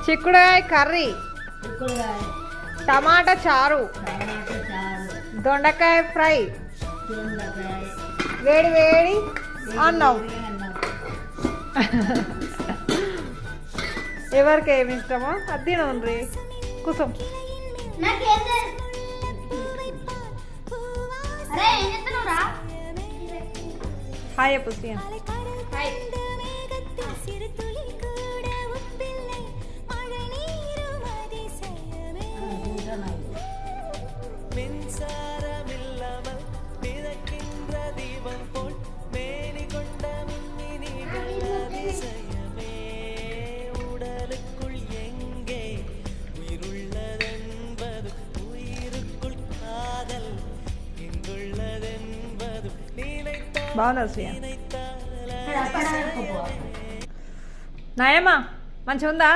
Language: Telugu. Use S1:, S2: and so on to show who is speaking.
S1: చిక్కుడుకాయ కర్రీ, టమాటా చారు, దొండకాయ ఫ్రై, వేడి వేడి అన్నం. ఎవరికి ఏమి ఇష్టమో అది తినండి. కూసం హాయ్ పుస్తీ బాగున్నారు శ్రీయ. నాయమ్మా మంచిగా ఉందా?